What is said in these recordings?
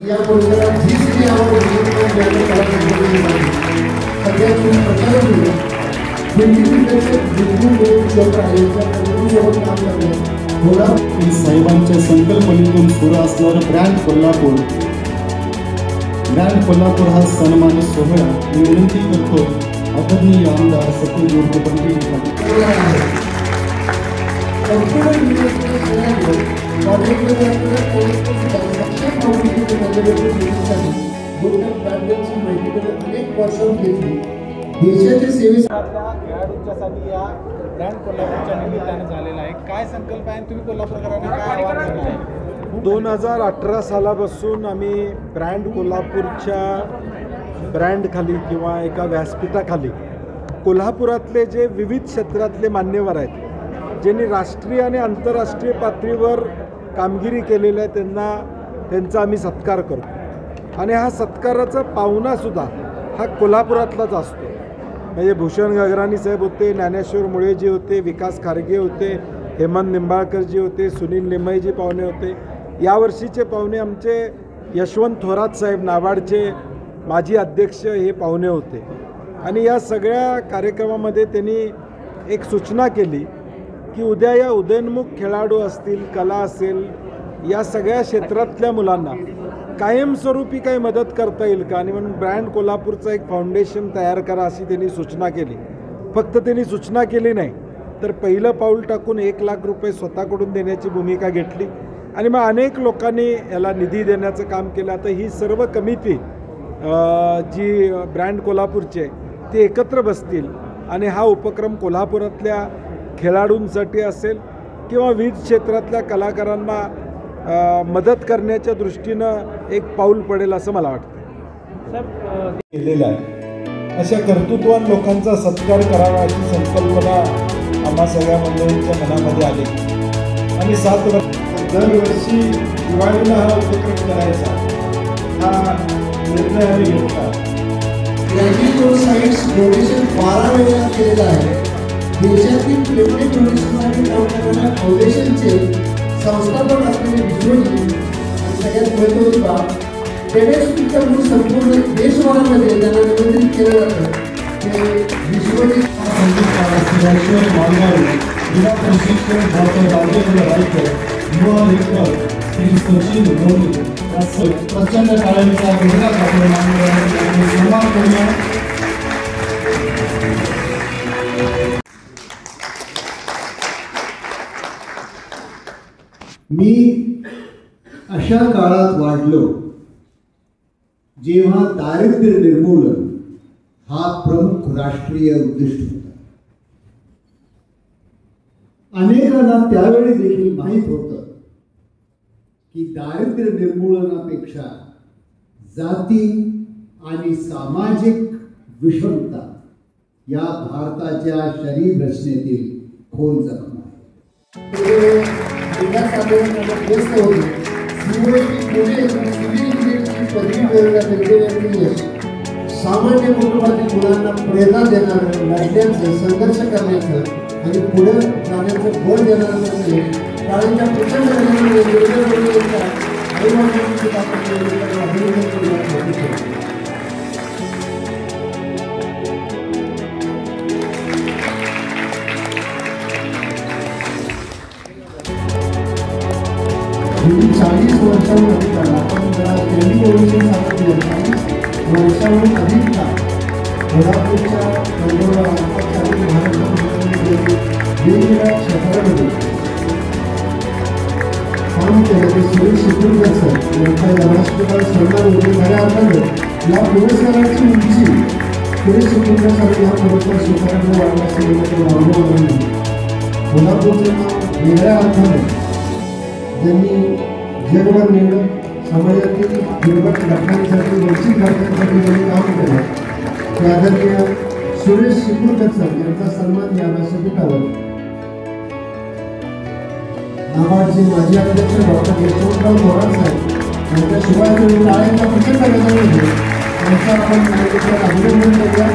या परिसरात जी स्त्री आवड साहेबांच्या संकल्पनेतून सुरू असणारं ब्रँड कोल्हापूर हा सन्मान सोहळा मी विनंती करतो आदरणीय आमदार सतीश पाटील देशाच्या खेळाडूंच्यासाठी या ब्रँड कोल्हापूरच्या निमित्तानं झालेला आहे. काय संकल्प आहे तुम्ही कोल्हापूरकरांना काय आवाहन केलं आहे? 2018 सालापासून आम्ही ब्रँड कोल्हापूरच्या ब्रँडखाली किंवा एका व्यासपीठाखाली कोल्हापुरातले जे विविध क्षेत्रातले मान्यवर आहेत ज्यांनी राष्ट्रीय आणि आंतरराष्ट्रीय पातळीवर कामगिरी केलेलं आहे त्यांचा आम्ही सत्कार करतो आणि हा सत्काराचा पाहुणासुद्धा हा कोल्हापुरातलाच असतो. म्हणजे भूषण गगराणी साहेब होते, ज्ञानेश्वर मुळेजी होते, विकास खारगे होते, हेमंत निंबाळकरजी होते, सुनील लिमयजी पाहुणे होते. यावर्षीचे पाहुणे आमचे यशवंत थोरात साहेब नाबार्डचे माजी अध्यक्ष हे पाहुणे होते. आणि या सगळ्या कार्यक्रमामध्ये त्यांनी एक सूचना केली की उद्या या उदयोन्मुख खेळाडू असतील, कला असेल, या सगळ्या क्षेत्रातल्या मुलांना कायमस्वरूपी काही मदत करता येईल का, आणि म्हणून ब्रँड कोल्हापूरचं एक फाउंडेशन तयार करा अशी त्यांनी सूचना केली. फक्त त्यांनी सूचना केली नाही तर पहिलं पाऊल टाकून 1 लाख रुपये स्वतःकडून देण्याची भूमिका घेतली आणि मग अनेक लोकांनी याला निधी देण्याचं काम केलं. आता ही सर्व कमिटी जी ब्रँड कोल्हापूरची आहे ती एकत्र बसतील आणि हा उपक्रम कोल्हापुरातल्या खेळाडूंसाठी असेल किंवा विविध क्षेत्रातल्या कलाकारांना मदत करण्याच्या दृष्टीनं एक पाऊल पडेल असं मला वाटतं. केलेलं आहे अशा कर्तृत्ववान लोकांचा सत्कार करावा अशी संकल्पना आम्हा सगळ्या मंडळींच्या मनामध्ये आली आणि 7 वर्ष दरवर्षी दिवाळीला हा उपक्रम करायचा हा निर्णय आम्ही घेतला. डोनेशन 12 वेळा केलेलं आहे. देशातील केवढे डोनेशनसाठी काम करणाऱ्या फाउंडेशनचे संस्थापक असलेले विश्वजी आणि सगळ्यात महत्त्वाची बाब टेनेस्पिकचा म्हणून संपूर्ण देशभरामध्ये त्यांना निमंत्रित केलं जातं. ते विश्वजी जिल्हा प्रशिक्षक डॉक्टर राजेंद्र रायकर, युवा लेखक श्री सचिन धोनी प्रचंड टाळ्यांचा गजरात आपण मान्यवरांनी सन्मान करूया. मी अशा काळात वाढलो जेव्हा दारिद्र्य निर्मूलन हा प्रमुख राष्ट्रीय उद्दिष्ट होता. अनेकांना त्यावेळी देखील माहीत होतं की दारिद्र्य निर्मूलनापेक्षा जाती आणि सामाजिक विषमता या भारताच्या शरीर रचनेतील खोल जखम आहे. सामान्य कुटुंबातील मुलांना प्रेरणा देणारं, लढण्याचं, संघर्ष करण्याचं आणि पुढे जाण्याचं बळ देणारं शाळेच्या प्रचंड गेली 40 वर्षांमध्ये आपण जरा टेलिव्हिजन सांगितलं 40 वर्षांहून अधिक काळ कोल्हापूरच्या वेगवेगळ्या क्षेत्रामध्ये काम केलं. ते सुरेश शिकूरकर सर यांचा या राष्ट्रपाल सन्मान उभे झाल्यानंतर या पुरस्काराची उंची सुरेश शिकूरकर सर या पुरस्कार स्वीकारण्याला वाढण्यासाठी कोल्हापूरचं नाव वेगळ्या अर्थाने त्यांनी जगभर नेलं. समाजातील दुर्गत घटनांसाठी, वंचित घटनांसाठी त्यांनी काम केलं. ते आदरणीय सुरेश शिकूरकर सर यांचा सन्मान या व्यासपीठावर नाबार्डचे माजी अध्यक्ष डॉक्टर यशवंतराव थोरात साहेब यांच्या शुभारंभ टाळ्यांच्या प्रचंड गजरामध्ये त्यांचा आपण अभिनंदन करूया.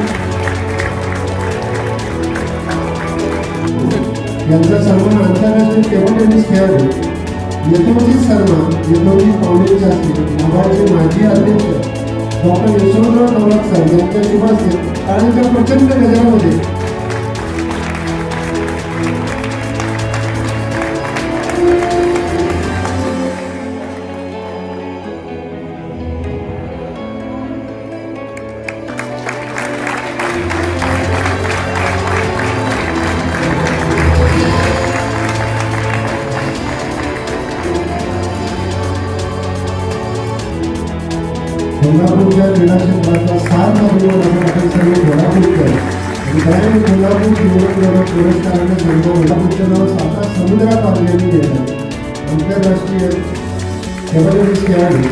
यांचा सन्मान आंतरराष्ट्रीय टेबल टेनिस खेळाडू यथोचित सन्मान यथोचित पावलेचे असतील नाबार्डचे माजी अध्यक्ष डॉक्टर यशवंतराव नवलाख सर यांच्या शुभ हस्ते टाळ्यांच्या प्रचंड गजरामध्ये कोल्हापूरच्या क्रीडा क्षेत्राचा साथ अभिमान सर्व कोल्हापूरकर आणि ब्रँड कोल्हापूर जीवनप्रगत पुरस्काराने सर्व कोल्हापूरचं नाव साता समुद्रात आणल्याने गेलं. आंतरराष्ट्रीय जबरदस्त खेळाडू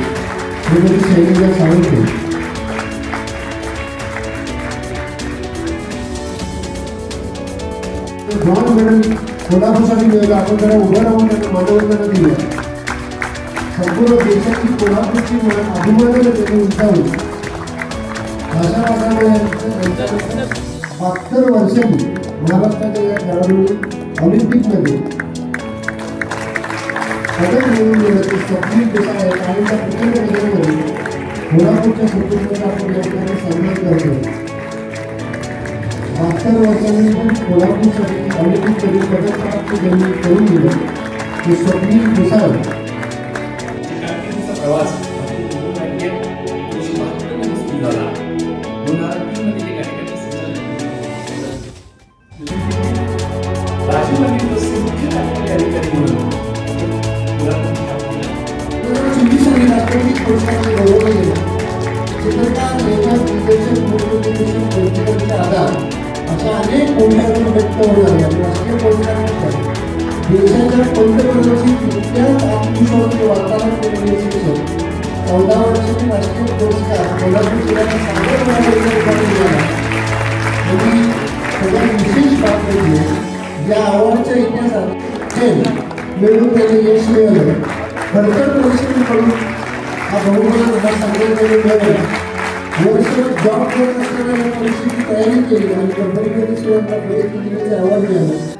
श्रीमती शैलेजा साळुंखे ब्रॉन्झ मेडल कोल्हापूरसाठी मिळालं. आपण जरा उभं राहून त्यांना मानवंदना दिल्या. संपूर्ण देशाची कोल्हापूरची अभिमानाने त्यांनी उंचावली. अशा प्रकारे 72 वर्षांनी महाराष्ट्राच्या या खेळाडूंनी ऑलिम्पिकमध्ये पदक मिळवून दिलं. ते स्वप्नील देसाई आहे. काहींच्या प्रचंड गजरामध्ये कोल्हापूरच्या संपूर्णचा आपण या ठिकाणी सन्मान करतो. 72 वर्षांनी पण कोल्हापूरसाठी ऑलिम्पिकमध्ये पदक प्राप्त करून दिलं ते स्वप्नील देसाई. प्रवास राजूमध्ये मुख्य कार्यकारी अधिकारी म्हणून आधार अशा अनेक पुरस्कारांना व्यक्त होणार आहे. राष्ट्रीय पुरस्कार देशाच्या पंतप्रधानांची तितक्याच आत्मविश्वासाने वार्तालाप केलेले शिक्षक 14 वर्षांनी राष्ट्रीय पुरस्कार कोल्हापूर जिल्ह्याच्या सागर मिळाला. आणि सगळ्यात विशेष बाब म्हणजे या अवॉर्डच्या इतिहासात मिळवून त्याने यश मिळालं. खडतर परिस्थितीकडून हा बहुमान हा सगळ्यांकडे मिळाला. वर्षभर जॉब करत असताना या परिस्थितीची तयारी केली आणि कंपनीमध्ये सुद्धा परिस्थितीचे अवॉर्ड मिळालं.